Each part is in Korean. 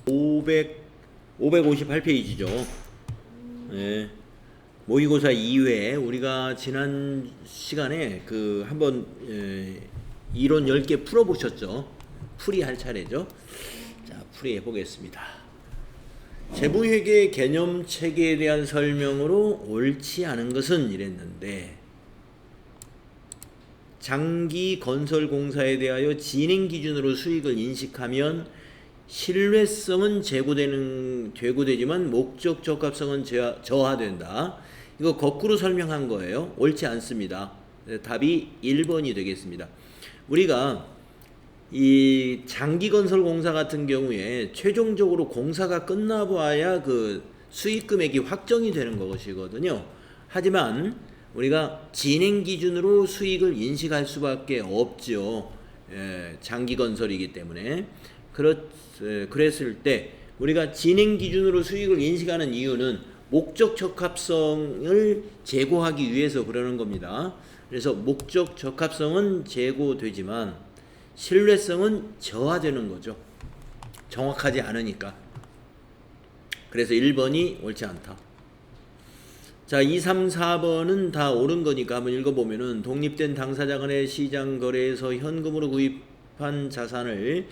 558페이지죠. 예. 모의고사 2회 우리가 지난 시간에 한번 이론 10개 풀어보셨죠? 풀이할 차례죠. 자, 풀이해 보겠습니다. 재무회계 개념 체계에 대한 설명으로 옳지 않은 것은 이랬는데, 장기 건설 공사에 대하여 진행 기준으로 수익을 인식하면 신뢰성은 되지만 목적 적합성은 저하된다. 이거 거꾸로 설명한 거예요. 옳지 않습니다. 답이 1번이 되겠습니다. 우리가 이 장기 건설 공사 같은 경우에 최종적으로 공사가 끝나봐야 수익 금액이 확정이 되는 것이거든요. 하지만 우리가 진행 기준으로 수익을 인식할 수밖에 없죠. 장기 건설이기 때문에. 그랬을 때 우리가 진행 기준으로 수익을 인식하는 이유는 목적 적합성을 제고하기 위해서 그러는 겁니다. 그래서 목적 적합성은 제고되지만 신뢰성은 저하되는 거죠. 정확하지 않으니까. 그래서 1번이 옳지 않다. 자, 2, 3, 4번은 다 옳은 거니까 한번 읽어보면은, 독립된 당사자 간의 시장 거래에서 현금으로 구입한 자산의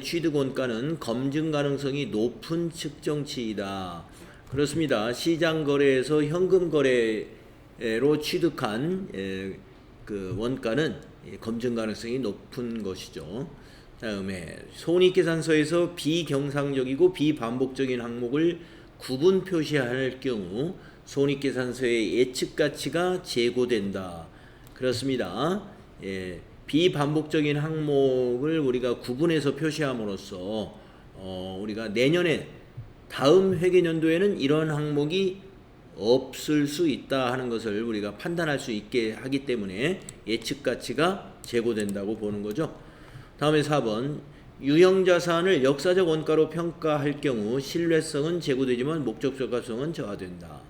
취득 원가는 검증 가능성이 높은 측정치이다. 그렇습니다. 시장 거래에서 현금 거래로 취득한 원가는 검증 가능성이 높은 것이죠. 다음에 손익계산서에서 비경상적이고 비반복적인 항목을 구분 표시할 경우 손익계산서의 예측 가치가 제고된다. 그렇습니다. 비반복적인 항목을 우리가 구분해서 표시함으로써 우리가 내년에 다음 회계년도에는 이런 항목이 없을 수 있다 하는 것을 우리가 판단할 수 있게 하기 때문에 예측 가치가 제고된다고 보는 거죠. 다음에 4번, 유형자산을 역사적 원가로 평가할 경우 신뢰성은 제고되지만 목적 적합성은 저하된다.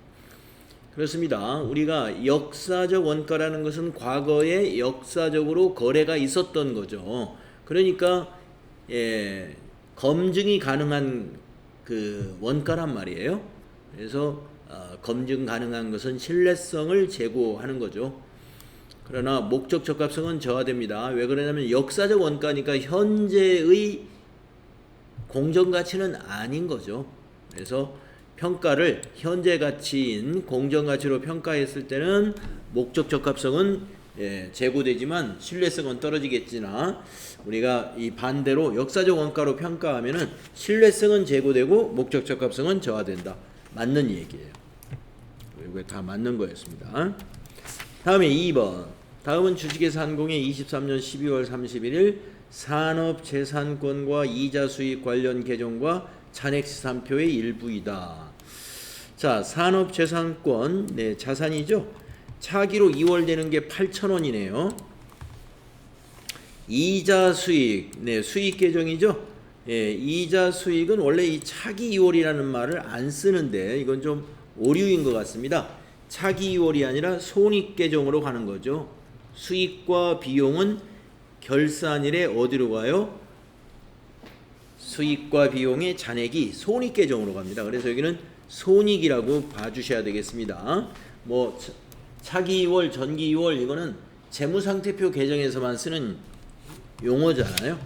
그렇습니다. 우리가 역사적 원가라는 것은 과거에 역사적으로 거래가 있었던 거죠. 그러니까 검증이 가능한 원가란 말이에요. 그래서 검증 가능한 것은 신뢰성을 제고하는 거죠. 그러나 목적 적합성은 저하됩니다. 왜 그러냐면 역사적 원가니까 현재의 공정가치는 아닌 거죠. 그래서 평가를 현재 가치인 공정가치로 평가했을 때는 목적 적합성은 제고되지만 신뢰성은 떨어지겠으나, 우리가 이 반대로 역사적 원가로 평가하면은 신뢰성은 제고되고 목적 적합성은 저하된다. 맞는 얘기예요. 이거 다 맞는 거였습니다. 다음에 2번. 다음은 주식회사한공의 23년 12월 31일 산업재산권과 이자수익 관련 개정과 잔액시산표의 일부이다. 자, 산업재산권, 자산이죠. 차기로 이월되는 게 8,000원이네요. 이자수익, 수익 계정이죠. 이자수익은 원래 이 차기 이월이라는 말을 안 쓰는데 이건 좀 오류인 것 같습니다. 차기 이월이 아니라 손익 계정으로 가는 거죠. 수익과 비용은 결산일에 어디로 가요? 수익과 비용의 잔액이 손익 계정으로 갑니다. 그래서 여기는 손익이라고 봐주셔야 되겠습니다. 뭐 차기 2월, 전기 2월 이거는 재무상태표 계정에서만 쓰는 용어잖아요.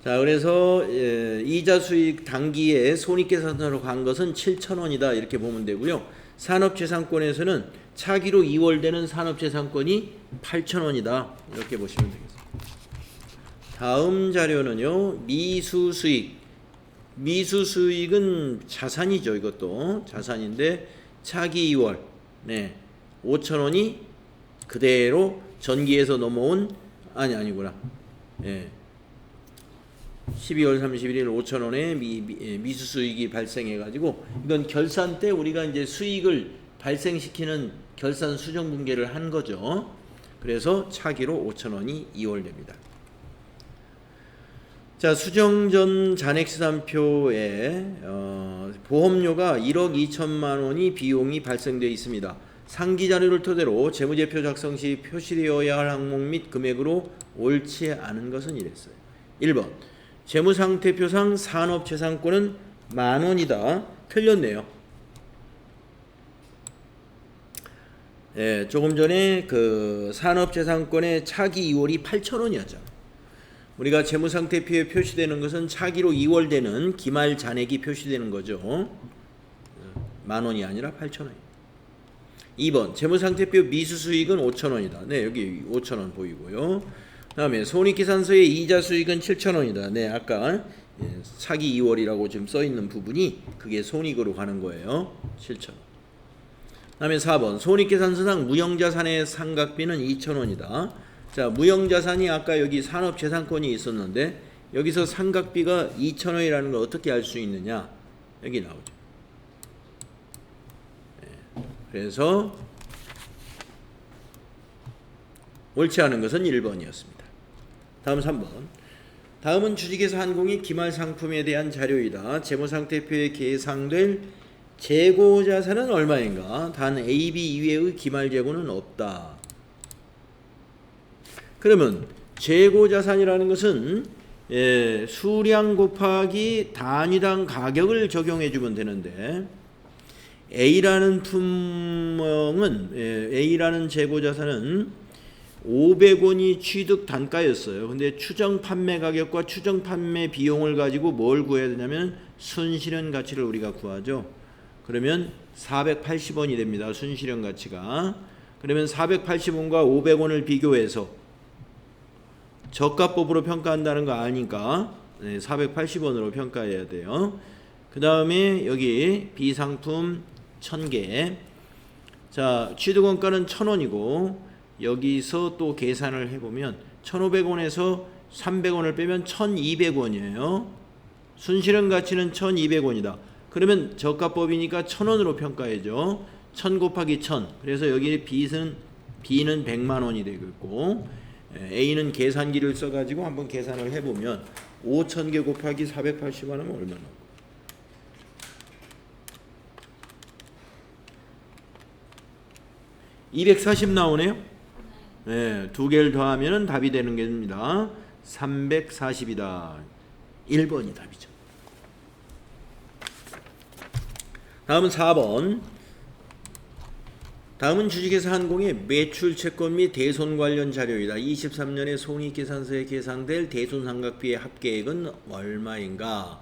자, 그래서 이자수익 당기에 손익계산서로 간 것은 7,000원이다 이렇게 보면 되고요. 산업재산권에서는 차기로 2월 되는 산업재산권이 8,000원이다 이렇게 보시면 되겠습니다. 다음 자료는요, 미수수익. 미수수익은 자산이죠. 이것도 자산인데 차기 2월 5,000원이 그대로 전기에서 넘어온 아니구나. 12월 31일 5,000원에 미수수익이 발생해가지고, 이건 결산 때 우리가 이제 수익을 발생시키는 결산 수정 분계를 한 거죠. 그래서 차기로 5,000원이 2월됩니다. 자, 수정 전 잔액시산표에 보험료가 1억 2천만 원이 비용이 발생되어 있습니다. 상기 자료를 토대로 재무제표 작성 시 표시되어야 할 항목 및 금액으로 옳지 않은 것은 이랬어요. 1번, 재무상태표상 산업재산권은 10,000원이다. 틀렸네요. 예, 조금 전에 그 산업재산권의 차기 2월이 8,000원이었잖아. 우리가 재무상태표에 표시되는 것은 차기로 2월 되는 기말 잔액이 표시되는 거죠. 10,000원이 아니라 8,000원. 2번 재무상태표 미수수익은 5,000원이다. 네, 여기 5,000원 보이고요. 그 다음에 손익계산서의 이자 수익은 7,000원이다. 네, 아까 차기 2월이라고 지금 써있는 부분이 그게 손익으로 가는 거예요. 7,000원. 그 다음에 4번 손익계산서상 무형자산의 상각비는 2,000원이다. 자, 무형자산이 아까 여기 산업재산권이 있었는데 여기서 상각비가 2,000원이라는 걸 어떻게 알 수 있느냐? 여기 나오죠. 그래서 옳지 않은 것은 1번이었습니다. 다음 3번. 다음은 주식회사 한공이 기말상품에 대한 자료이다. 재무상태표에 계상될 재고자산은 얼마인가? 단 A, B 이외의 기말재고는 없다. 그러면 재고자산이라는 것은 수량 곱하기 단위당 가격을 적용해 주면 되는데 A라는 품목은 A라는 재고자산은 500원이 취득 단가였어요. 근데 추정 판매 가격과 추정 판매 비용을 가지고 뭘 구해야 되냐면 순실현 가치를 우리가 구하죠. 그러면 480원이 됩니다. 순실현 가치가. 그러면 480원과 500원을 비교해서 저가법으로 평가한다는 거 아니까 480원으로 평가해야 돼요. 그 다음에 여기 B상품 1000개. 자, 취득원가는 1,000원이고 여기서 또 계산을 해보면 1,500원에서 300원을 빼면 1,200원이에요. 순실현 가치는 1,200원이다. 그러면 저가법이니까 1,000원으로 평가해죠. 1,000 곱하기 1,000. 그래서 여기 B는 100만 원이 되겠고 A는 계산기를 써가지고 한번 계산을 해보면 5,000개 곱하기 480만 하면 얼마나? 240 나오네요. 네, 두 개를 더하면 답이 되는 겁니다. 340이다. 1번이 답이죠. 다음은 4번. 다음은 주식회사 한공의 매출 채권 및 대손 관련 자료이다. 23년에 손익계산서에 계상될 대손상각비의 합계액은 얼마인가?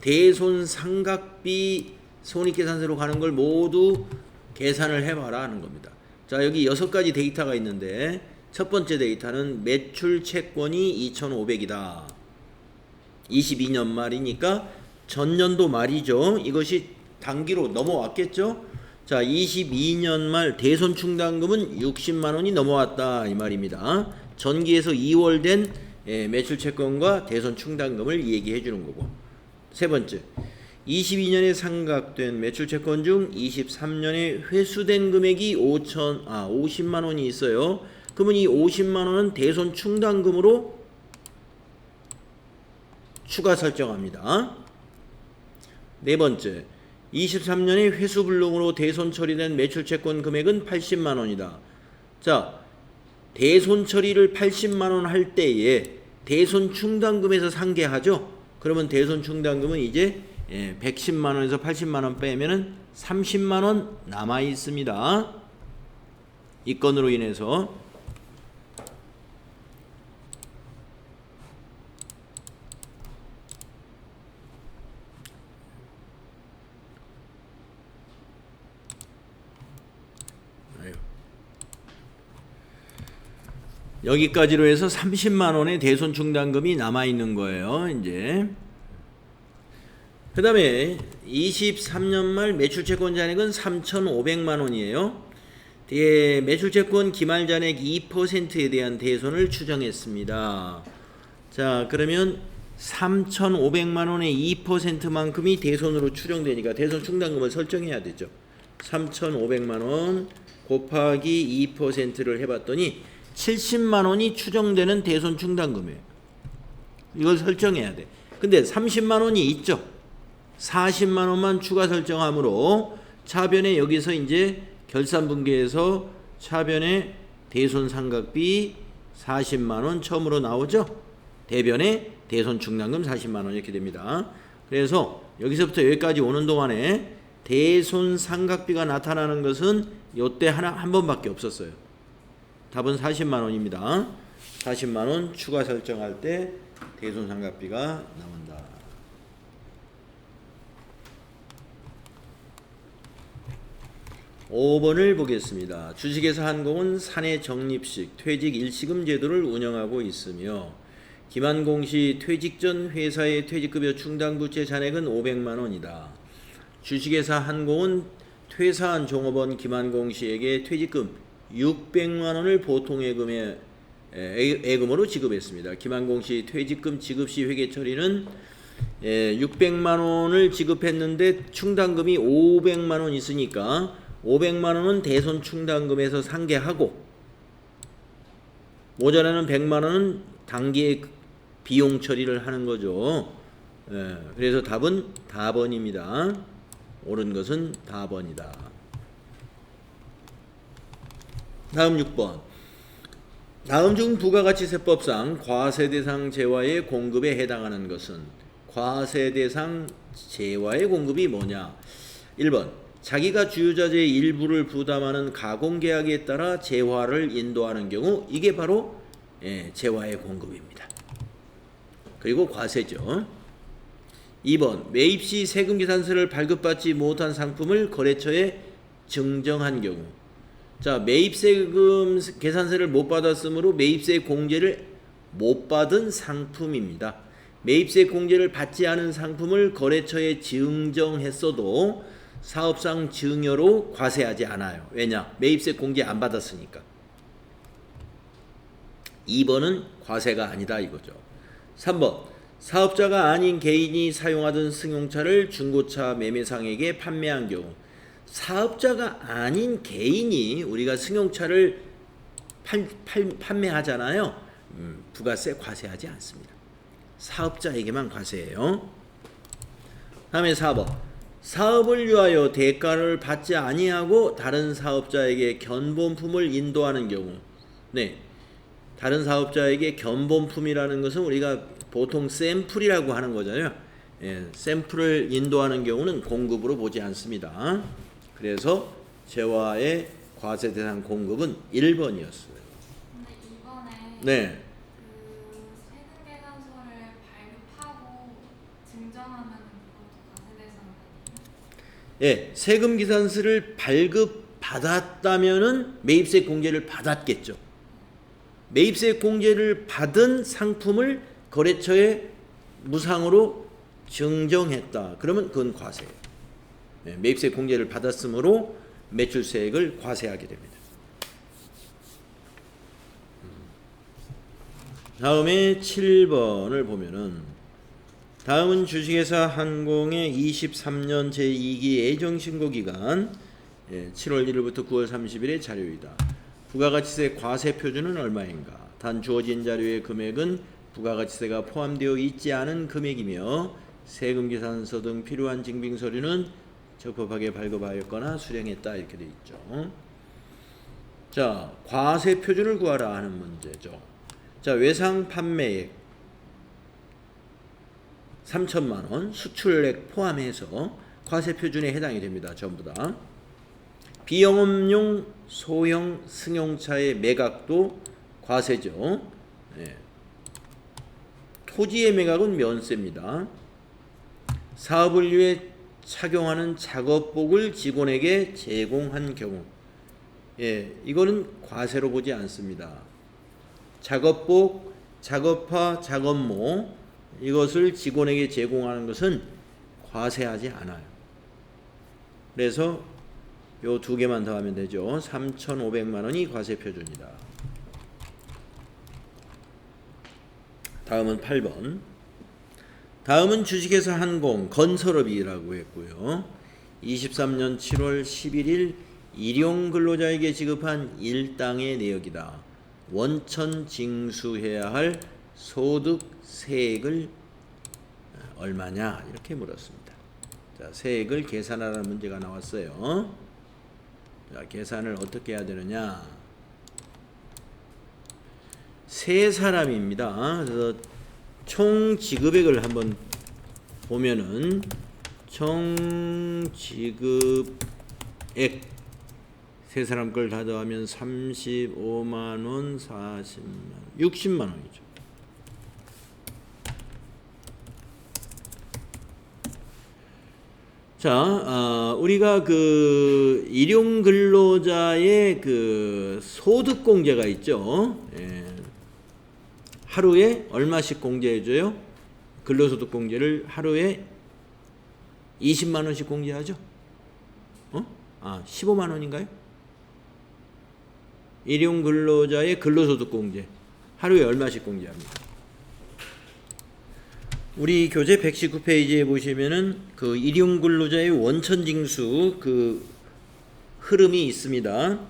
대손상각비 손익계산서로 가는 걸 모두 계산을 해봐라 하는 겁니다. 자, 여기 6가지 데이터가 있는데 첫 번째 데이터는 매출 채권이 2,500이다. 22년 말이니까 전년도 말이죠. 이것이 단기로 넘어왔겠죠. 자, 22년 말 대손 충당금은 60만 원이 넘어왔다 이 말입니다. 전기에서 2월 된 매출 채권과 대손 충당금을 얘기해 주는 거고. 세 번째, 22년에 상각된 매출 채권 중 23년에 회수된 금액이 50만 원이 있어요. 그러면 이 50만 원은 대손 충당금으로 추가 설정합니다. 네 번째, 23년에 회수 불능으로 대손 처리된 매출 채권 금액은 80만 원이다. 자, 대손 처리를 80만 원 할 때에 대손 충당금에서 상계하죠. 그러면 대손 충당금은 이제 110만 원에서 80만 원 빼면은 30만 원 남아 있습니다. 이 건으로 인해서 여기까지로 해서 30만 원의 대손 충당금이 남아 있는 거예요. 이제 그 다음에 23년 말 매출채권 잔액은 3,500만 원이에요. 매출채권 기말 잔액 2%에 대한 대손을 추정했습니다. 자, 그러면 3,500만 원의 2%만큼이 대손으로 추정되니까 대손 충당금을 설정해야 되죠. 3,500만 원 곱하기 2%를 해봤더니 70만 원이 추정되는 대손 충당금이에요. 이걸 설정해야 돼. 근데 30만 원이 있죠. 40만 원만 추가 설정하므로 차변에 여기서 이제 결산분계에서 차변에 대손 상각비 40만 원 처음으로 나오죠. 대변에 대손 충당금 40만 원 이렇게 됩니다. 그래서 여기서부터 여기까지 오는 동안에 대손 상각비가 나타나는 것은 요때 한 번밖에 없었어요. 답은 40만 원입니다. 40만 원 추가 설정할 때 대손 상각비가 나온다. 5번을 보겠습니다. 주식회사 한공은 사내 적립식 퇴직 일시금 제도를 운영하고 있으며 김한공 씨 퇴직 전 회사의 퇴직급여 충당부채 잔액은 500만 원이다. 주식회사 한공은 퇴사한 종업원 김한공 씨에게 퇴직금 600만 원을 보통예금으로 지급했습니다. 김한공 씨 퇴직금 지급 시 회계 처리는 600만 원을 지급했는데 충당금이 500만 원 있으니까 500만 원은 대손 충당금에서 상계하고 모자라는 100만 원은 단기에 비용 처리를 하는 거죠. 그래서 답은 다번입니다. 옳은 것은 다번이다. 다음 6번. 다음 중 부가가치세법상 과세대상 재화의 공급에 해당하는 것은 과세대상 재화의 공급이 뭐냐? 1번. 자기가 주유자재의 일부를 부담하는 가공계약에 따라 재화를 인도하는 경우 이게 바로 재화의 공급입니다. 그리고 과세죠. 2번. 매입 시 세금계산서를 발급받지 못한 상품을 거래처에 증정한 경우 자, 매입세금 계산서를 못 받았으므로 매입세 공제를 못 받은 상품입니다. 매입세 공제를 받지 않은 상품을 거래처에 증정했어도 사업상 증여로 과세하지 않아요. 왜냐? 매입세 공제 안 받았으니까. 2번은 과세가 아니다 이거죠. 3번. 사업자가 아닌 개인이 사용하던 승용차를 중고차 매매상에게 판매한 경우 사업자가 아닌 개인이 우리가 승용차를 판매하잖아요. 부가세 과세하지 않습니다. 사업자에게만 과세해요. 다음에 4번. 사업을 위하여 대가를 받지 아니하고 다른 사업자에게 견본품을 인도하는 경우 다른 사업자에게 견본품이라는 것은 우리가 보통 샘플이라고 하는 거잖아요. 샘플을 인도하는 경우는 공급으로 보지 않습니다. 그래서 재화의 과세 대상 공급은 1번이었어요. 근데 이번에 네. 그 세금 계산서를 발급하고 증정하면 그것도 과세 대상 아니에요? 세금 계산서를 발급받았다면은 매입세 공제를 받았겠죠. 매입세 공제를 받은 상품을 거래처에 무상으로 증정했다. 그러면 그건 과세예요. 매입세 공제를 받았으므로 매출세액을 과세하게 됩니다. 다음에 7번을 보면은 다음은 주식회사 한공의 23년 제2기 예정신고기간 7월 1일부터 9월 30일의 자료이다. 부가가치세 과세 표준은 얼마인가? 단 주어진 자료의 금액은 부가가치세가 포함되어 있지 않은 금액이며 세금계산서 등 필요한 증빙서류는 적법하게 발급하였거나 수령했다 이렇게 되어 있죠. 자, 과세 표준을 구하라 하는 문제죠. 자, 외상 판매액 3천만 원, 수출액 포함해서 과세 표준에 해당이 됩니다. 전부 다. 비영업용 소형 승용차의 매각도 과세죠. 토지의 매각은 면세입니다. 사업을 위해 착용하는 작업복을 직원에게 제공한 경우 이거는 과세로 보지 않습니다. 작업복, 작업화, 작업모 이것을 직원에게 제공하는 것은 과세하지 않아요. 그래서 요 두 개만 더하면 되죠. 3,500만 원이 과세 표준이다. 다음은 8번. 다음은 주식회사 한공 건설업이라고 했고요. 23년 7월 11일 일용 근로자에게 지급한 일당의 내역이다. 원천 징수해야 할 소득 세액을 얼마냐 이렇게 물었습니다. 자, 세액을 계산하라는 문제가 나왔어요. 자, 계산을 어떻게 해야 되느냐? 세 사람입니다. 그래서 총 지급액을 한번 보면은 총 지급액 세 사람 걸 다 더하면 35만 원, 40만 원, 60만 원이죠. 자, 우리가 그 일용 근로자의 그 소득 공제가 있죠. 예. 하루에 얼마씩 공제해줘요? 근로소득 공제를 하루에 20만 원씩 공제하죠. 15만 원인가요? 일용 근로자의 근로소득 공제 하루에 얼마씩 공제합니다. 우리 교재 119페이지에 보시면은 그 일용 근로자의 원천징수 그 흐름이 있습니다.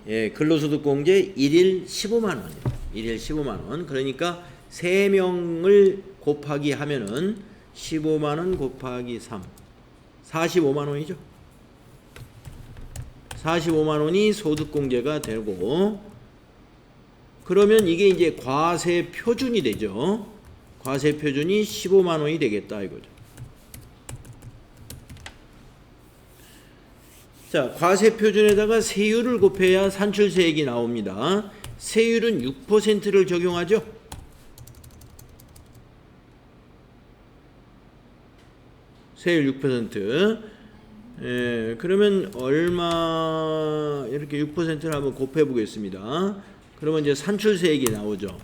예, 근로소득 공제 1일 15만 원이에요. 1일 15만 원. 그러니까 3명을 곱하기 하면은 15만 원 곱하기 3. 45만 원이죠. 45만 원이 소득 공제가 되고, 그러면 이게 이제 과세 표준이 되죠. 과세 표준이 15만 원이 되겠다 이거죠. 자, 과세 표준에다가 세율을 곱해야 산출세액이 나옵니다. 세율은 6%를 적용하죠. 세율 6%. 예, 그러면 얼마 이렇게 6%를 한번 곱해 보겠습니다. 그러면 이제 산출세액이 나오죠.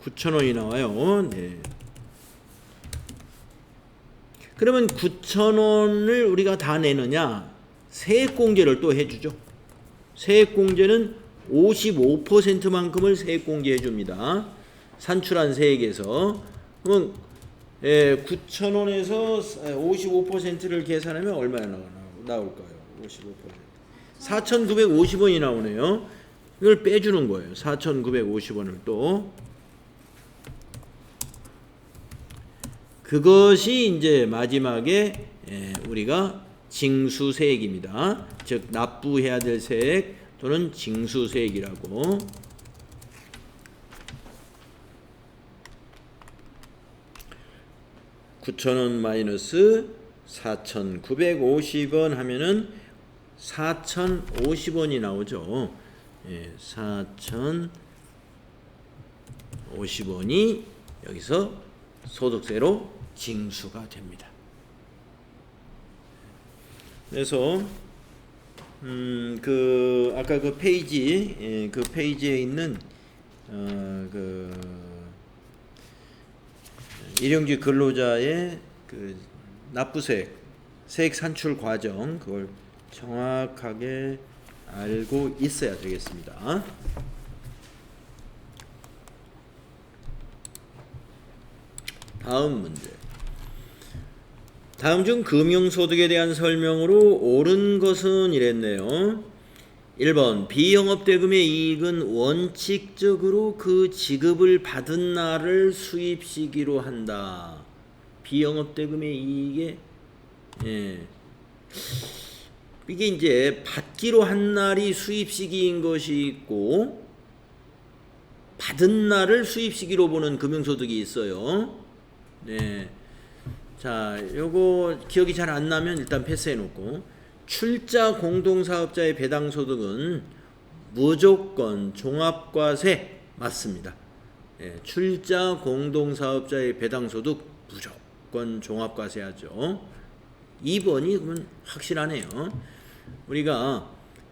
9,000원이 나와요. 네. 그러면 9,000원을 우리가 다 내느냐? 세액공제를 또 해주죠. 세액공제는 55%만큼을 세액공제해 줍니다. 산출한 세액에서. 그러면 9,000원에서 55%를 계산하면 얼마나 나올까요? 55%. 4,950원이 나오네요. 이걸 빼주는 거예요. 4,950원을 또. 그것이 이제 마지막에 우리가 징수세액입니다. 즉 납부해야 될 세액 또는 징수세액이라고. (9,000원) 마이너스 4,950원 하면은 4,050원이 나오죠. 4,050원이 여기서 소득세로 징수가 됩니다. 그래서 그 아까 그 페이지 그 페이지에 있는 그 일용직 근로자의 그 납부세액 세액 산출 과정 그걸 정확하게 알고 있어야 되겠습니다. 다음 문제. 다음 중 금융소득에 대한 설명으로 옳은 것은 이랬네요. 1번 비영업대금의 이익은 원칙적으로 그 지급을 받은 날을 수입시기로 한다. 비영업대금의 이익에 이게 이제 받기로 한 날이 수입시기인 것이 있고 받은 날을 수입시기로 보는 금융소득이 있어요. 네. 자, 요거 기억이 잘 안 나면 일단 패스해 놓고, 출자 공동사업자의 배당소득은 무조건 종합과세 맞습니다. 출자 공동사업자의 배당소득 무조건 종합과세 하죠. 2번이 그러면 확실하네요. 우리가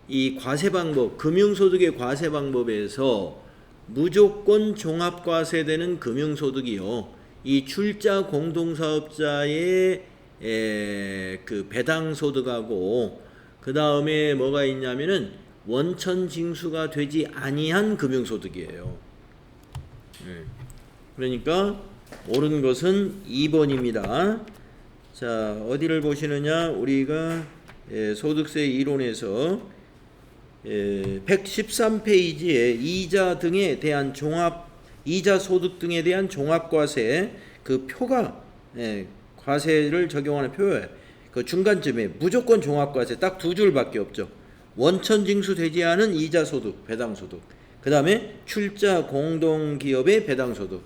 이 과세 방법, 금융소득의 과세 방법에서 무조건 종합과세되는 금융소득이요. 이 출자 공동사업자의 그 배당소득하고 그 다음에 뭐가 있냐면은 원천징수가 되지 아니한 금융소득이에요. 그러니까 옳은 것은 2번입니다. 자, 어디를 보시느냐? 우리가 소득세 이론에서 113페이지에 이자 등에 대한 이자 소득 등에 대한 종합과세 그 표가 과세를 적용하는 표에 그 중간쯤에 무조건 종합과세 딱 두 줄밖에 없죠. 원천징수 되지 않은 이자 소득, 배당 소득. 그 다음에 출자 공동기업의 배당소득.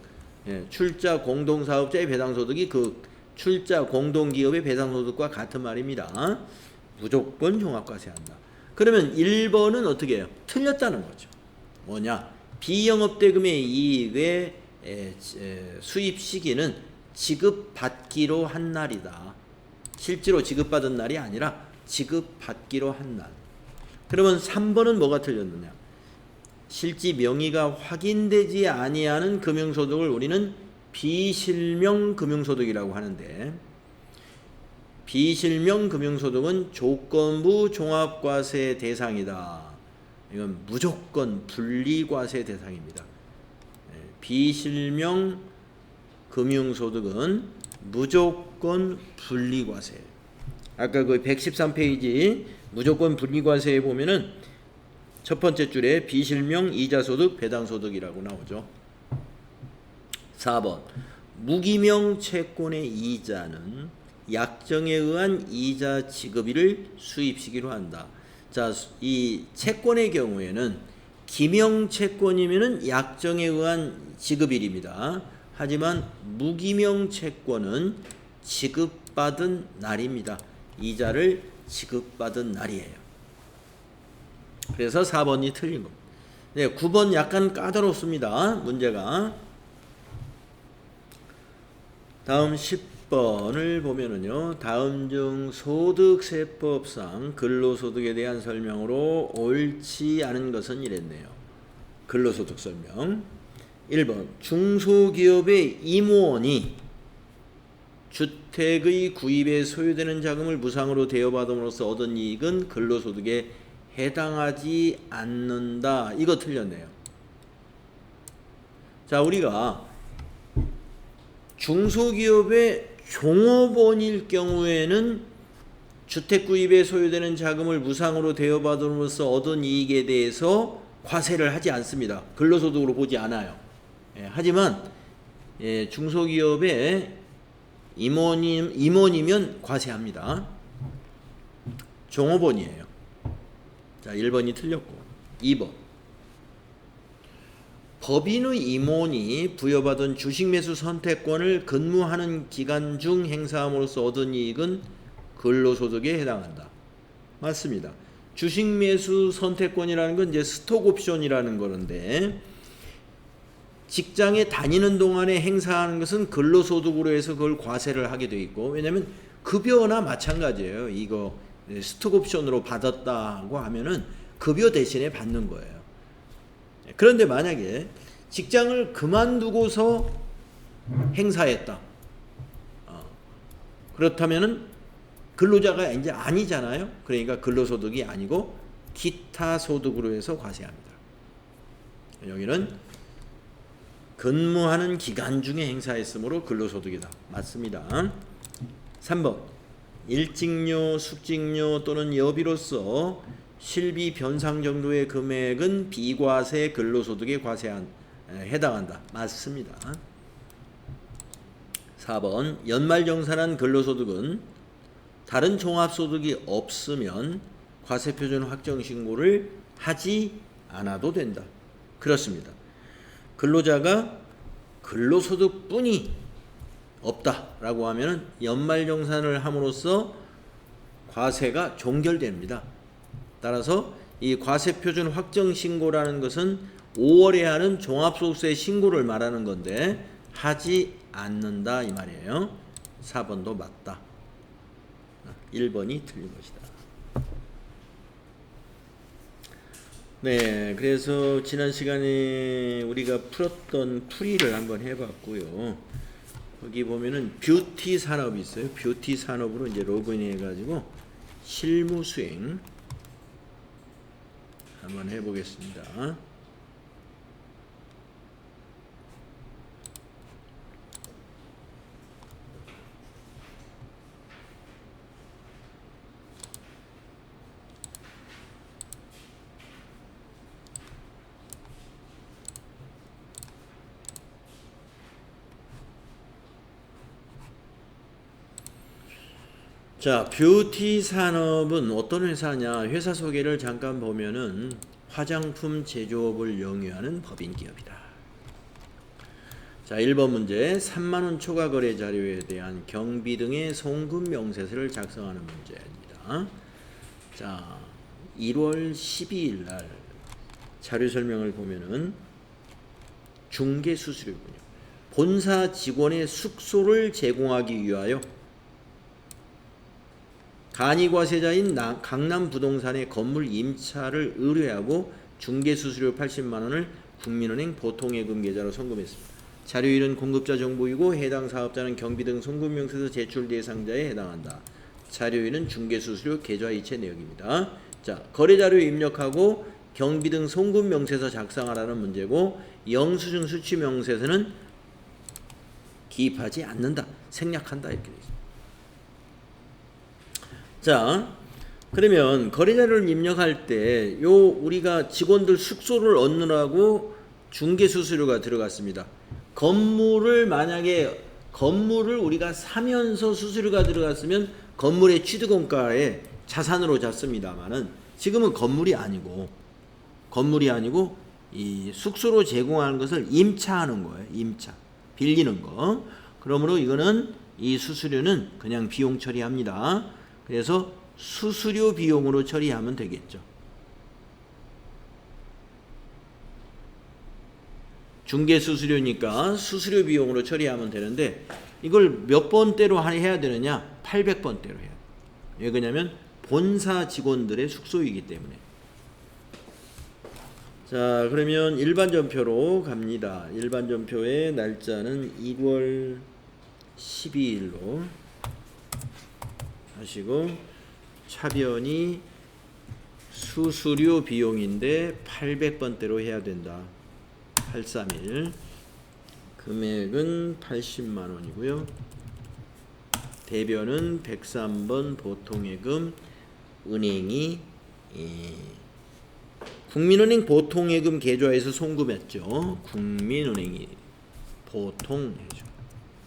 예, 출자 공동사업자의 배당소득이 그 출자 공동기업의 배당소득과 같은 말입니다. 무조건 종합과세한다. 그러면 1번은 어떻게 해요? 틀렸다는 거죠. 뭐냐? 비영업대금의 이익의 수입 시기는 지급받기로 한 날이다. 실제로 지급받은 날이 아니라 지급받기로 한 날. 그러면 3번은 뭐가 틀렸느냐? 실지 명의가 확인되지 아니하는 금융소득을 우리는 비실명 금융소득이라고 하는데, 비실명 금융소득은 조건부 종합과세 대상이다. 이건 무조건 분리과세 대상입니다. 비실명 금융소득은 무조건 분리과세. 아까 그 113페이지 무조건 분리과세에 보면은 첫 번째 줄에 비실명 이자소득 배당소득이라고 나오죠. 4번 무기명 채권의 이자는 약정에 의한 이자 지급일을 수입시기로 한다. 자, 이 채권의 경우에는 기명 채권이면은 약정에 의한 지급일입니다. 하지만 무기명 채권은 지급받은 날입니다. 이자를 지급받은 날이에요. 그래서 4번이 틀린 겁니다. 네, 9번 약간 까다롭습니다. 문제가. 다음 10번을 보면은요. 다음 중 소득세법상 근로소득에 대한 설명으로 옳지 않은 것은 이랬네요. 근로소득 설명. 1번 중소기업의 임원이 주택의 구입에 소요되는 자금을 무상으로 대여받음으로써 얻은 이익은 근로소득에 해당하지 않는다. 이거 틀렸네요. 자, 우리가 중소기업의 종업원일 경우에는 주택 구입에 소요되는 자금을 무상으로 대여받음으로써 얻은 이익에 대해서 과세를 하지 않습니다. 근로소득으로 보지 않아요. 하지만 중소기업의 임원이면 과세합니다. 종업원이에요. 자, 1번이 틀렸고 2번 법인의 임원이 부여받은 주식매수 선택권을 근무하는 기간 중 행사함으로써 얻은 이익은 근로소득에 해당한다. 맞습니다. 주식매수 선택권이라는 건 이제 스톡옵션이라는 거는데 직장에 다니는 동안에 행사하는 것은 근로소득으로 해서 그걸 과세를 하게 돼 있고, 왜냐하면 급여나 마찬가지예요. 이거 스톡옵션으로 받았다고 하면은 급여 대신에 받는 거예요. 그런데 만약에 직장을 그만두고서 행사했다. 그렇다면은 근로자가 이제 아니잖아요. 그러니까 근로소득이 아니고 기타 소득으로 해서 과세합니다. 여기는 근무하는 기간 중에 행사했으므로 근로소득이다. 맞습니다. 3번 일직료, 숙직료 또는 여비로서 실비 변상 정도의 금액은 비과세 근로소득에 해당한다. 맞습니다. 4번 연말정산한 근로소득은 다른 종합소득이 없으면 과세표준 확정신고를 하지 않아도 된다. 그렇습니다. 근로자가 근로소득뿐이 없다라고 하면 연말정산을 함으로써 과세가 종결됩니다. 따라서 이 과세표준 확정신고라는 것은 5월에 하는 종합소득세 신고를 말하는 건데 하지 않는다 이 말이에요. 4번도 맞다. 1번이 틀린 것이다. 네, 그래서 지난 시간에 우리가 풀었던 풀이를 한번 해봤고요. 거기 보면은 뷰티 산업이 있어요. 뷰티 산업으로 이제 로그인 해가지고 실무 수행 한번 해보겠습니다. 자, 뷰티 산업은 어떤 회사냐? 회사 소개를 잠깐 보면은 화장품 제조업을 영위하는 법인 기업이다. 자, 1번 문제. 3만 원 초과 거래 자료에 대한 경비 등의 송금 명세서를 작성하는 문제입니다. 자, 1월 12일 날 자료 설명을 보면은 중개 수수료군요. 본사 직원의 숙소를 제공하기 위하여 간이과세자인 강남 부동산의 건물 임차를 의뢰하고 중개 수수료 80만 원을 국민은행 보통예금 계좌로 송금했습니다. 자료일은 공급자 정보이고 해당 사업자는 경비 등 송금 명세서 제출 대상자에 해당한다. 자료일은 중개 수수료 계좌 이체 내역입니다. 자, 거래 자료 입력하고 경비 등 송금 명세서 작성하라는 문제고, 영수증 수취 명세서는 기입하지 않는다, 생략한다 이렇게 되어 있습니다. 자, 그러면 거래 자료를 입력할 때 우리가 직원들 숙소를 얻느라고 중개 수수료가 들어갔습니다. 만약에 건물을 우리가 사면서 수수료가 들어갔으면 건물의 취득원가에 자산으로 잡습니다만은 지금은 건물이 아니고 이 숙소로 제공하는 것을 임차하는 거예요. 임차, 빌리는 거. 그러므로 이거는 이 수수료는 그냥 비용 처리합니다. 그래서 수수료 비용으로 처리하면 되겠죠. 중개 수수료니까 수수료 비용으로 처리하면 되는데, 이걸 몇 번대로 해야 되느냐? 800번대로 해야 돼요. 왜 그러냐면 본사 직원들의 숙소이기 때문에. 자, 그러면 일반전표로 갑니다. 일반전표의 날짜는 1월 12일로 하시고, 차변이 수수료 비용인데 800번대로 해야 된다. 831. 금액은 80만 원이고요. 대변은 103번 보통예금. 은행이 국민은행 보통예금 계좌에서 송금했죠. 국민은행이 보통해줘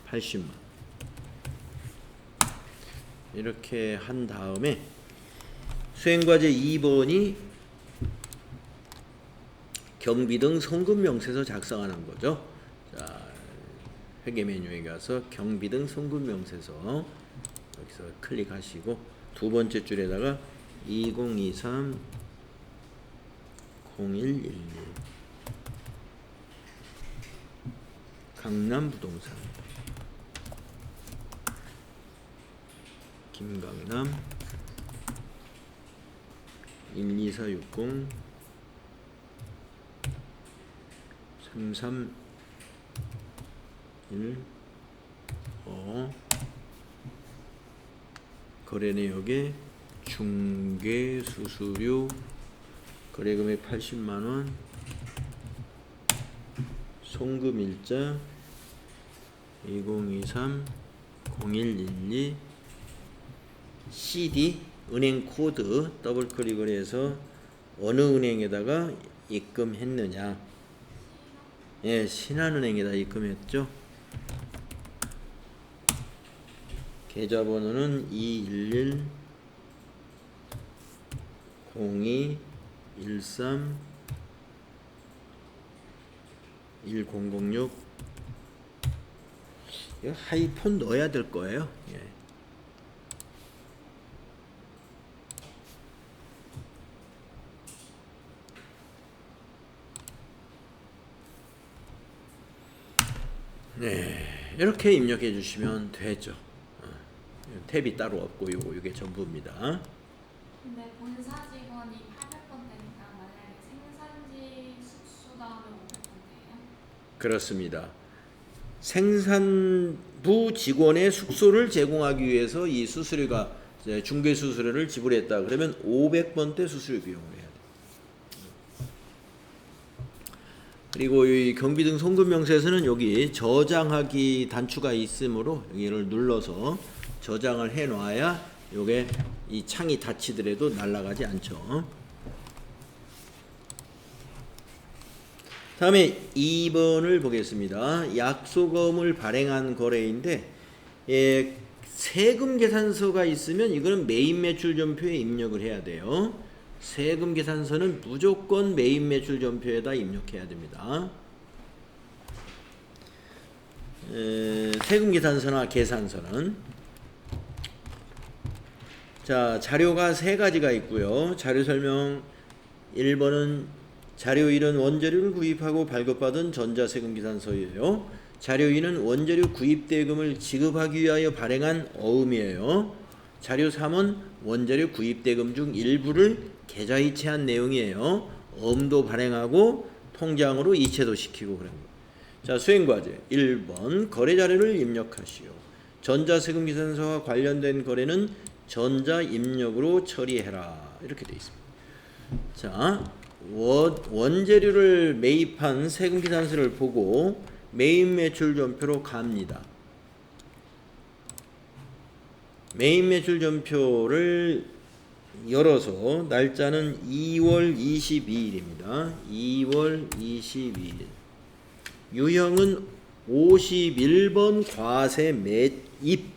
80만. 이렇게 한 다음에 수행과제 2번이 경비 등 송금 명세서 작성하는 거죠. 자, 회계 메뉴에 가서 경비 등 송금 명세서 여기서 클릭하시고 두 번째 줄에다가 2023 0111 강남 부동산 김강남 12460 331 거래 내역에 중개 수수료 거래금액 80만원 송금 일자 2023 0112 CD 은행 코드 더블 클릭을 해서 어느 은행에다가 입금했느냐. 예, 신한은행에다 입금했죠. 계좌번호는 211 02 13 1006. 이거 하이폰 넣어야 될 거예요. 예. 네, 이렇게 입력해 주시면 되죠. 탭이 따로 없고 요게 전부입니다. 근데 본사 직원이 800번대니까 만약에 생산지 숙소 다음에 500번대예요? 그렇습니다. 생산부 직원의 숙소를 제공하기 위해서 이 수수료가 중개 수수료를 지불했다. 그러면 500번대 수수료 비용을 해야 돼요. 그리고 이 경비 등 송금 명세서는 여기 저장하기 단추가 있으므로 여기를 눌러서 저장을 해 놔야 요게 이 창이 닫히더라도 날아가지 않죠. 다음에 2번을 보겠습니다. 약소금을 발행한 거래인데 세금 계산서가 있으면 이거는 메인 매출 전표에 입력을 해야 돼요. 세금 계산서는 무조건 메인 매출 전표에다 입력해야 됩니다. 세금 계산서나 계산서는 자, 자료가 세 가지가 있고요. 자료 설명 1번은 자료 1은 원재료를 구입하고 발급받은 전자세금 계산서예요. 자료 2는 원재료 구입 대금을 지급하기 위하여 발행한 어음이에요. 자료 3은 원재료 구입 대금 중 일부를 계좌이체한 내용이에요. 어음도 발행하고 통장으로 이체도 시키고 그런 거. 자, 수행과제 1번 거래 자료를 입력하시오. 전자세금 계산서와 관련된 거래는 전자 입력으로 처리해라. 이렇게 되어 있습니다. 자, 원재료를 매입한 세금 계산서를 보고 메인 매출 전표로 갑니다. 메인 매출 전표를 열어서 날짜는 2월 22일입니다. 2월 22일. 유형은 51번 과세 매입.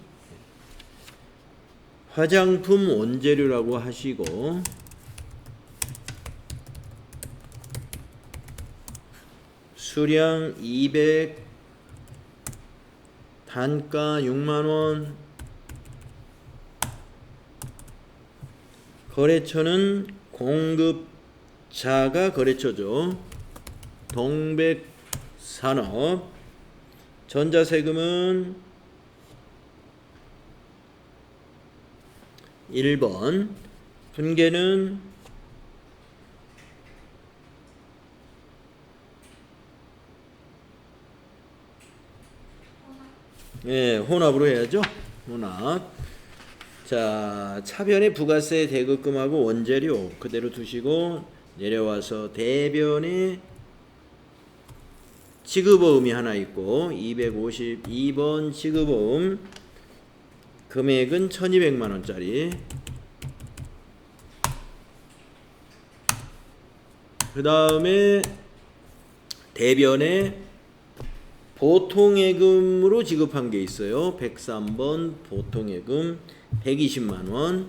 화장품 원재료라고 하시고 수량 200 단가 6만원 거래처는 공급자가 거래처죠. 동백산업 전자세금은 1번 분계는 혼합으로 해야죠. 혼합. 자, 차변에 부가세 대급금하고 원재료 그대로 두시고 내려와서 대변에 지급어음이 하나 있고 252번 지급어음 금액은 1200만원짜리. 그 다음에 대변에 보통예금으로 지급한 게 있어요. 103번 보통예금 120만원.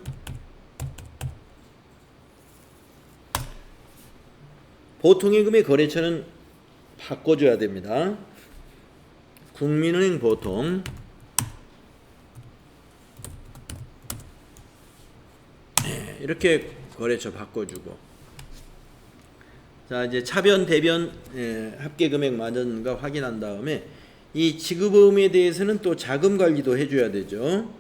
보통예금의 거래처는 바꿔줘야 됩니다. 국민은행 보통 이렇게 거래처 바꿔주고. 자, 이제 차변 대변 합계 금액 맞은가 확인한 다음에 이 지급어음에 대해서는 또 자금 관리도 해줘야 되죠.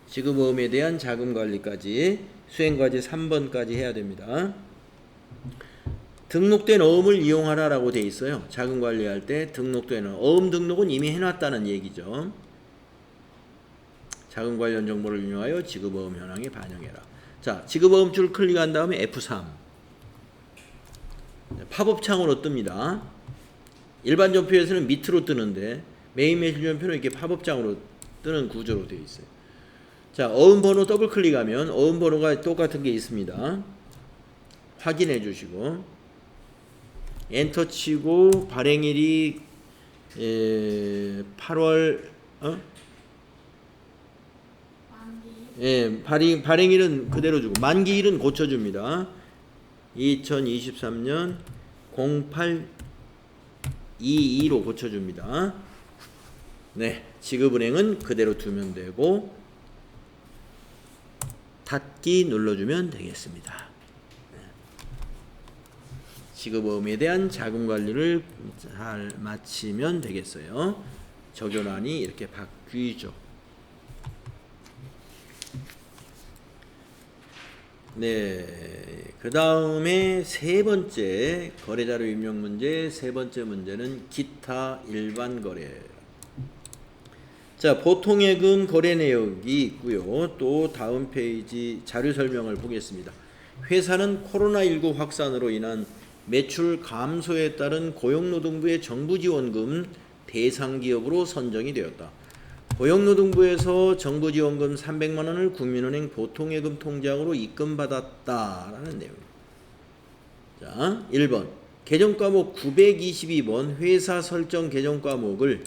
지급어음에 대한 자금 관리까지 수행과제 3번까지 해야 됩니다. 등록된 어음을 이용하라라고 돼 있어요. 자금 관리할 때 등록된 어음 등록은 이미 해놨다는 얘기죠. 자금 관련 정보를 인용하여 지급어음 현황에 반영해라. 자, 지급어음 줄 클릭한 다음에 F3 팝업창으로 뜹니다. 일반 전표에서는 밑으로 뜨는데 메인 매출 전표는 이렇게 팝업창으로 뜨는 구조로 되어 있어요. 자, 어음 번호 더블 클릭하면 어음 번호가 똑같은 게 있습니다. 확인해 주시고 엔터 치고 발행일이 8월 발행일은 그대로 주고 만기일은 고쳐줍니다. 2023년 0822로 고쳐줍니다. 네, 지급은행은 그대로 두면 되고 닫기 눌러주면 되겠습니다. 지급어음에 대한 자금 관리를 잘 마치면 되겠어요. 적용란이 이렇게 바뀌죠. 네, 그 다음에 세 번째 거래자료 입력 문제, 세 번째 문제는 기타 일반 거래. 자, 보통예금 거래 내역이 있고요. 또 다음 페이지 자료 설명을 보겠습니다. 회사는 코로나19 확산으로 인한 매출 감소에 따른 고용노동부의 정부지원금 대상 기업으로 선정이 되었다. 고용노동부에서 정부지원금 300만 원을 국민은행 보통예금 통장으로 입금받았다라는 내용입니다. 자, 1번 계정과목 922번 회사 설정 계정과목을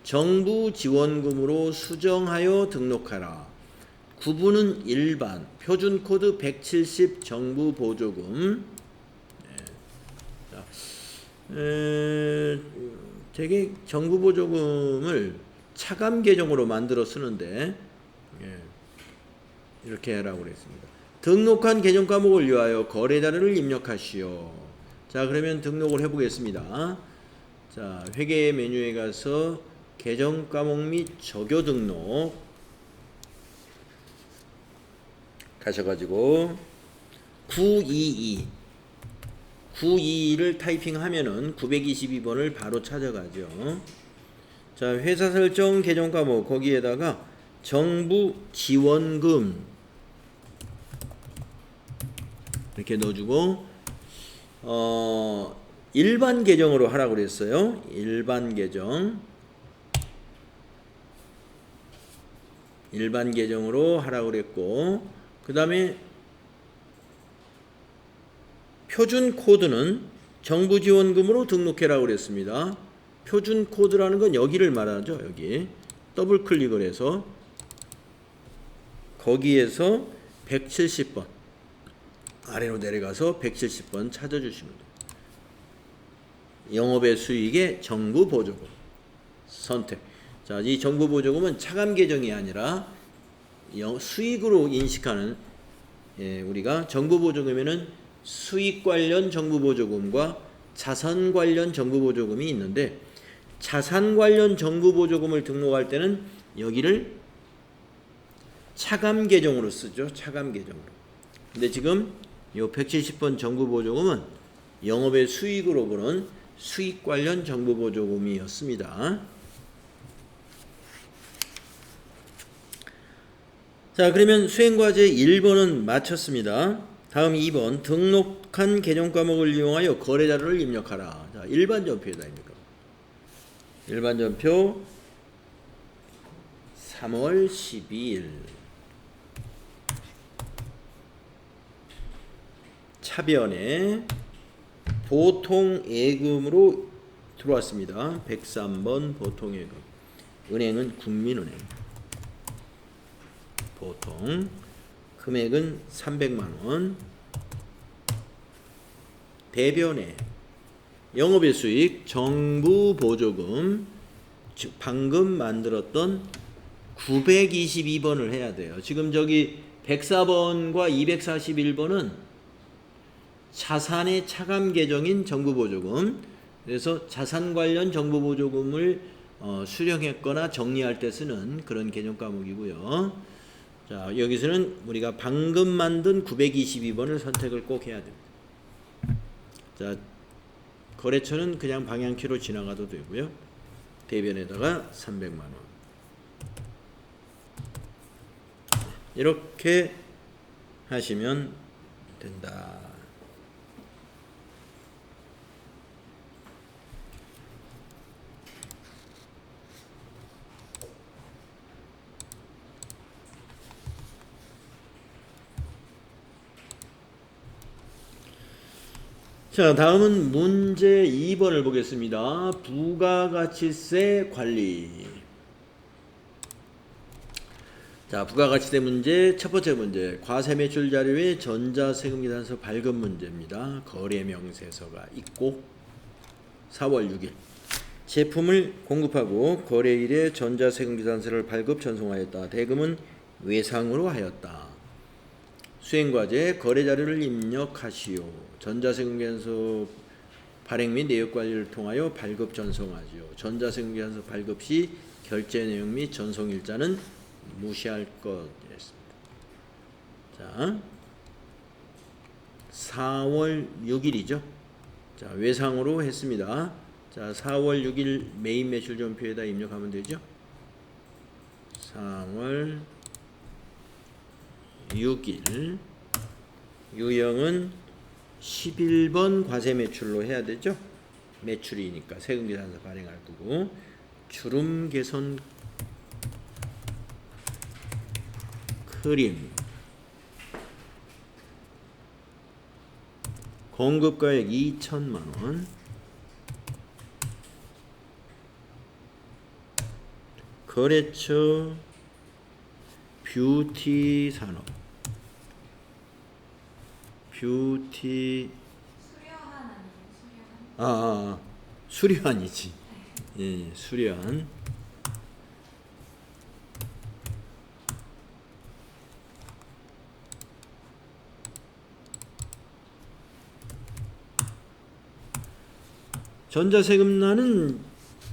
정부지원금으로 수정하여 등록하라. 구분은 일반, 표준 코드 170 정부 보조금. 자, 되게 정부 보조금을 차감 계정으로 만들어 쓰는데 이렇게 하라고 그랬습니다. 등록한 계정 과목을 위하여 거래자료를 입력하시오. 자, 그러면 등록을 해보겠습니다. 자, 회계 메뉴에 가서 계정 과목 및 적요 등록 가셔가지고 922를 타이핑하면은 922번을 바로 찾아가죠. 자, 회사 설정 계정 과목 거기에다가 정부 지원금 이렇게 넣어주고 일반 계정으로 하라고 그랬어요. 일반 계정으로 하라고 그랬고, 그 다음에 표준 코드는 정부 지원금으로 등록해라고 그랬습니다. 표준 코드라는 건 여기를 말하죠. 여기 더블 클릭을 해서 거기에서 170번 아래로 내려가서 170번 찾아주시면 돼요. 영업의 수익의 정부 보조금 선택. 자, 이 정부 보조금은 차감 계정이 아니라 수익으로 인식하는, 우리가 정부 보조금에는 수익 관련 정부 보조금과 자산 관련 정부 보조금이 있는데, 자산 관련 정부 보조금을 등록할 때는 여기를 차감 계정으로 쓰죠. 차감 계정으로. 근데 지금 이 170번 정부 보조금은 영업의 수익으로 보는 수익 관련 정부 보조금이었습니다. 자, 그러면 수행과제 1번은 마쳤습니다. 다음 2번 등록한 계정 과목을 이용하여 거래자료를 입력하라. 자, 일반 전표에다 입력합니다. 일반 전표 3월 12일 차변에 보통 예금으로 들어왔습니다. 103번 보통 예금. 은행은 국민은행. 보통 금액은 300만 원. 대변에 영업의 수익 정부 보조금, 즉 방금 만들었던 922번을 해야 돼요. 지금 저기 104번과 241번은 자산의 차감 계정인 정부 보조금, 그래서 자산 관련 정부 보조금을 수령했거나 정리할 때 쓰는 그런 계정 과목이고요. 자, 여기서는 우리가 방금 만든 922번을 선택을 꼭 해야 됩니다. 자, 거래처는 그냥 방향키로 지나가도 되고요. 대변에다가 300만 원. 이렇게 하시면 된다. 자, 다음은 문제 2번을 보겠습니다. 부가가치세 관리. 자, 부가가치세 문제 첫 번째 문제. 과세매출 자료에 전자세금계산서 발급 문제입니다. 거래명세서가 있고 4월 6일 제품을 공급하고 거래일에 전자세금계산서를 발급 전송하였다. 대금은 외상으로 하였다. 수행과제 거래자료를 입력하시오. 전자세금계산서 발행 및 내역 관리를 통하여 발급 전송하지요. 전자세금계산서 발급 시 결제 내용 및 전송일자는 무시할 것이었습니다. 자, 4월 6일이죠. 자, 외상으로 했습니다. 자, 4월 6일 메인 매출 전표에다 입력하면 되죠. 4월 6일 유형은 11번 과세매출로 해야 되죠. 매출이니까 세금계산서 발행할 거고, 주름개선 크림 공급가액 2천만원, 거래처 뷰티 산업. 뷰티 수려한 아니에요? 수려한? 수려한이지. 예, 수려한. 전자세금란은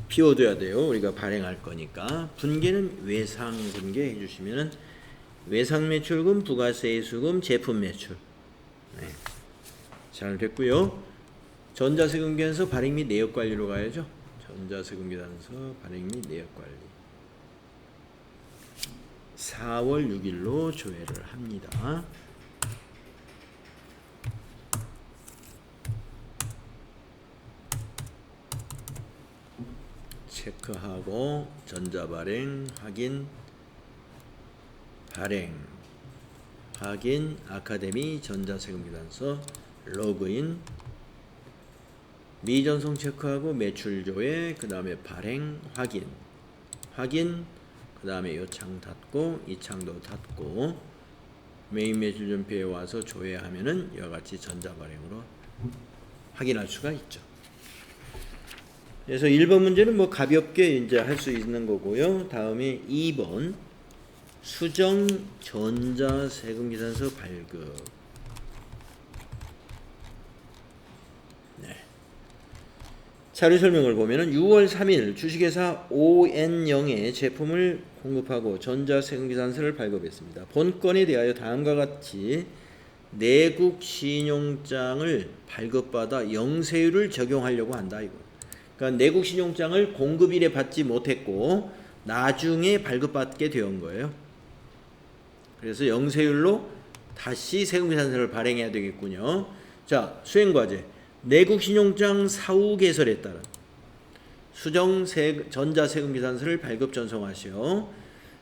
비워둬야 돼요. 우리가 발행할 거니까. 분계는 외상 분계 해주시면은 외상 매출금, 부가세 수금, 제품 매출. 네. 잘 됐고요. 전자세금계산서 발행 및 내역 관리로 가야죠. 전자세금계산서 발행 및 내역 관리. 4월 6일로 조회를 합니다. 체크하고 전자발행 확인, 발행 확인, 아카데미 전자세금계산서 로그인, 미전송 체크하고 매출 조회, 그 다음에 발행 확인, 그 다음에 이 창 닫고 이 창도 닫고 메인 매출 전표에 와서 조회하면은 이와 같이 전자발행으로 확인할 수가 있죠. 그래서 1번 문제는 뭐 가볍게 이제 할 수 있는 거고요. 다음에 2번 수정 전자세금계산서 발급. 네. 자료 설명을 보면은 6월 3일 주식회사 ON0에 제품을 공급하고 전자세금계산서를 발급했습니다. 본건에 대하여 다음과 같이 내국 신용장을 발급받아 영세율을 적용하려고 한다 이거. 그러니까 내국 신용장을 공급일에 받지 못했고 나중에 발급받게 된 거예요. 그래서 영세율로 다시 세금계산서를 발행해야 되겠군요. 자, 수행과제. 내국 신용장 사후 개설에 따른 수정 전자세금계산서를 발급 전송하시오.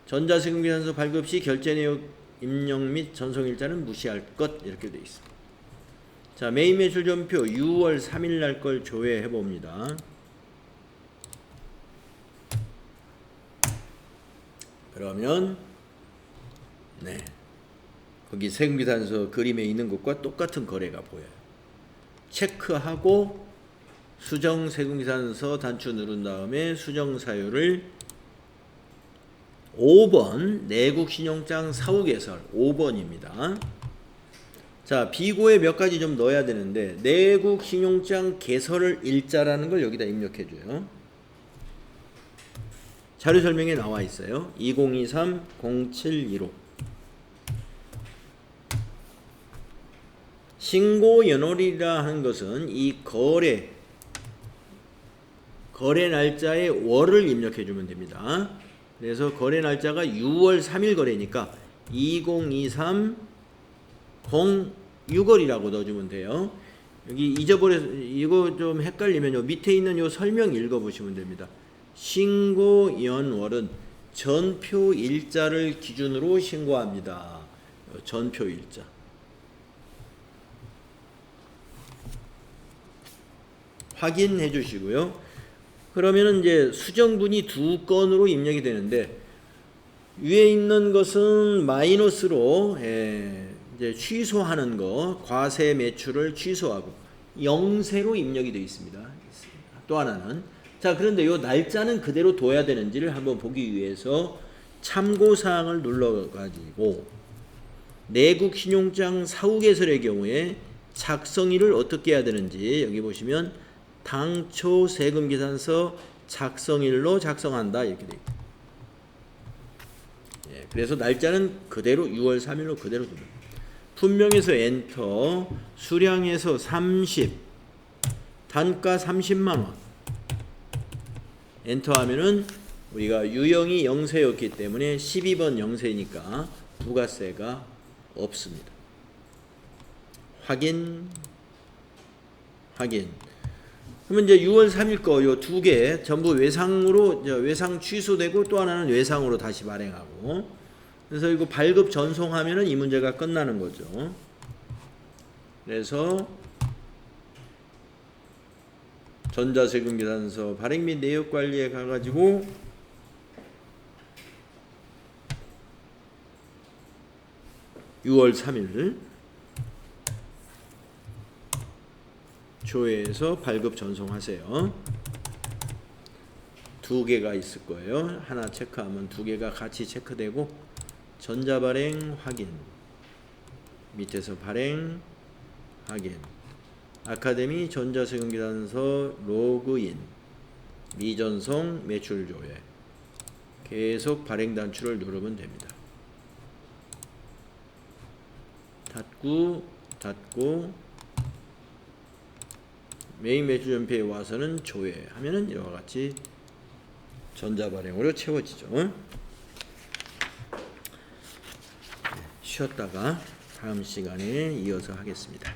전자세금계산서 발급 시 결제 내역 입력 및 전송일자는 무시할 것 이렇게 되어 있습니다. 자, 메인 매출 전표 6월 3일 날 걸 조회해 봅니다. 그러면 네, 거기 세금계산서 그림에 있는 것과 똑같은 거래가 보여요. 체크하고 수정 세금계산서 단추 누른 다음에 수정 사유를 5번 내국 신용장 사후 개설 5번입니다. 자, 비고에 몇 가지 좀 넣어야 되는데 내국 신용장 개설 일자라는 걸 여기다 입력해 줘요. 자료 설명에 나와 있어요. 2023-0715 신고 연월이라 하는 것은 이 거래 날짜의 월을 입력해 주면 됩니다. 그래서 거래 날짜가 6월 3일 거래니까 2023-06월이라고 넣어주면 돼요. 여기 잊어버려서 이거 좀 헷갈리면 밑에 있는 요 설명 읽어보시면 됩니다. 신고 연월은 전표 일자를 기준으로 신고합니다. 전표 일자. 확인해 주시고요. 그러면은 이제 수정분이 두 건으로 입력이 되는데 위에 있는 것은 마이너스로 이제 취소하는 거, 과세 매출을 취소하고 영세로 입력이 되어 있습니다. 또 하나는 자, 그런데 요 날짜는 그대로 둬야 되는지를 한번 보기 위해서 참고사항을 눌러가지고 내국 신용장 사후 개설의 경우에 작성일을 어떻게 해야 되는지 여기 보시면 당초 세금계산서 작성일로 작성한다 이렇게 돼 있다. 예, 그래서 날짜는 그대로 6월 3일로 그대로 둡니다. 품명에서 엔터, 수량에서 30, 단가 30만원 엔터하면은 우리가 유형이 영세였기 때문에 12번 영세니까 부가세가 없습니다. 확인. 그러면 이제 6월 3일 거 요 두 개 전부 외상으로 외상 취소되고 또 하나는 외상으로 다시 발행하고 그래서 이거 발급 전송하면은 이 문제가 끝나는 거죠. 그래서 전자세금계산서 발행 및 내역 관리에 가가지고 6월 3일 조회해서 발급 전송하세요. 두 개가 있을 거예요. 하나 체크하면 두 개가 같이 체크되고 전자발행 확인, 밑에서 발행 확인, 아카데미 전자세금계산서 로그인, 미전송 매출조회, 계속 발행 단추를 누르면 됩니다. 닫고 메인 매출연표에 와서는 조회하면은 이와 같이 전자발행으로 채워지죠. 쉬었다가 다음 시간에 이어서 하겠습니다.